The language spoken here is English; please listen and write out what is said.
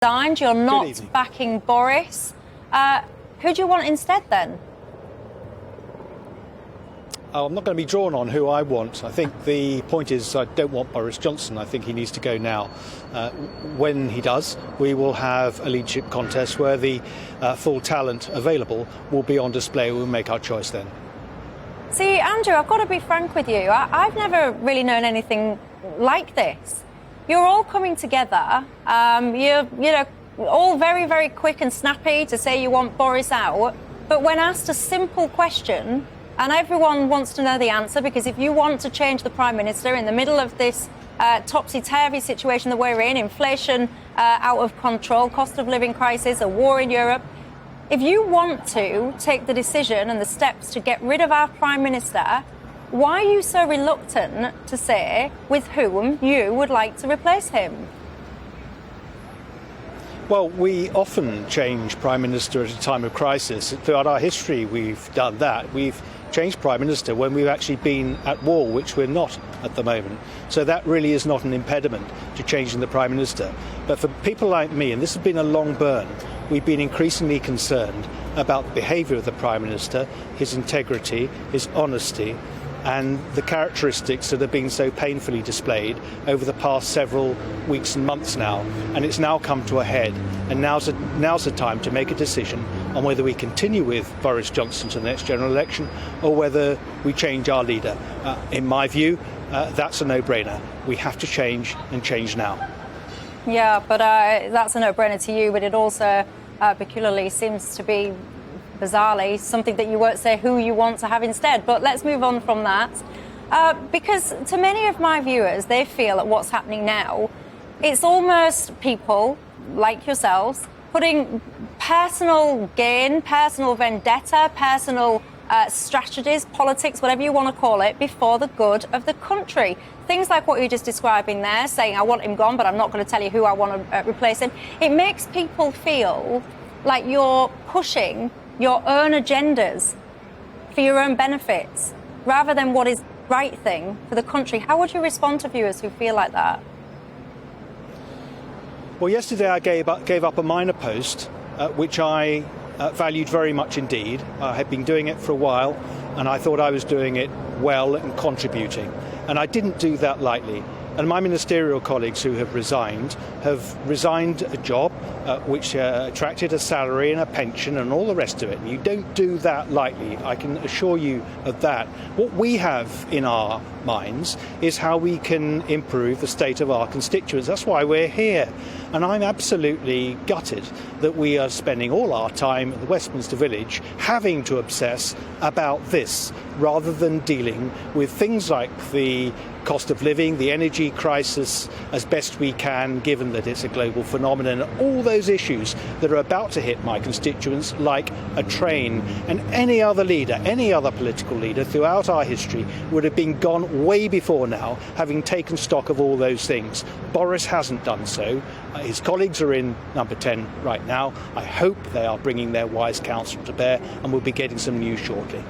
resigned. You're not backing Boris. Who do you want instead then? I'm not going to be drawn on who I want. I think the point is I don't want Boris Johnson. I think he needs to go now. When he does, we will have a leadership contest where the full talent available will be on display. We'll make our choice then. See, Andrew, I've got to be frank with you. I've never really known anything like this. You're all coming together. You're all very, very quick and snappy to say you want Boris out. But when asked a simple question, and everyone wants to know the answer, because if you want to change the Prime Minister in the middle of this topsy-turvy situation that we're in, inflation out of control, cost of living crisis, a war in Europe, if you want to take the decision and the steps to get rid of our Prime Minister, why are you so reluctant to say with whom you would like to replace him? Well, we often change Prime Minister at a time of crisis. Throughout our history, we've done that. We've changed Prime Minister when we've actually been at war, which we're not at the moment. So that really is not an impediment to changing the Prime Minister. But for people like me, and this has been a long burn, we've been increasingly concerned about the behaviour of the Prime Minister, his integrity, his honesty, and the characteristics that have been so painfully displayed over the past several weeks and months now. And it's now come to a head, and now's the time to make a decision on whether we continue with Boris Johnson to the next general election or whether we change our leader. In my view, that's a no-brainer. We have to change, and change now. Yeah, but that's a no-brainer to you, but it also peculiarly seems to be, bizarrely, something that you won't say who you want to have instead. But let's move on from that. Because to many of my viewers, they feel that what's happening now, it's almost people like yourselves putting personal gain, personal vendetta, personal strategies, politics, whatever you want to call it, before the good of the country. Things like what you're just describing there, saying, I want him gone, but I'm not going to tell you who I want to replace him. It makes people feel like you're pushing your own agendas for your own benefits, rather than what is the right thing for the country. How would you respond to viewers who feel like that? Well, yesterday I gave up a minor post, which I valued very much indeed. I had been doing it for a while, and I thought I was doing it well and contributing. And I didn't do that lightly. And my ministerial colleagues who have resigned a job which attracted a salary and a pension and all the rest of it. And you don't do that lightly, I can assure you of that. What we have in our minds is how we can improve the state of our constituents. That's why we're here. And I'm absolutely gutted that we are spending all our time at the Westminster Village having to obsess about this rather than dealing with things like the cost of living, the energy crisis as best we can, given that it's a global phenomenon, all those issues that are about to hit my constituents like a train. And any other leader, any other political leader throughout our history would have been gone way before now, having taken stock of all those things. Boris hasn't done so. His colleagues are in number 10 right now. I hope they are bringing their wise counsel to bear, and we'll be getting some news shortly.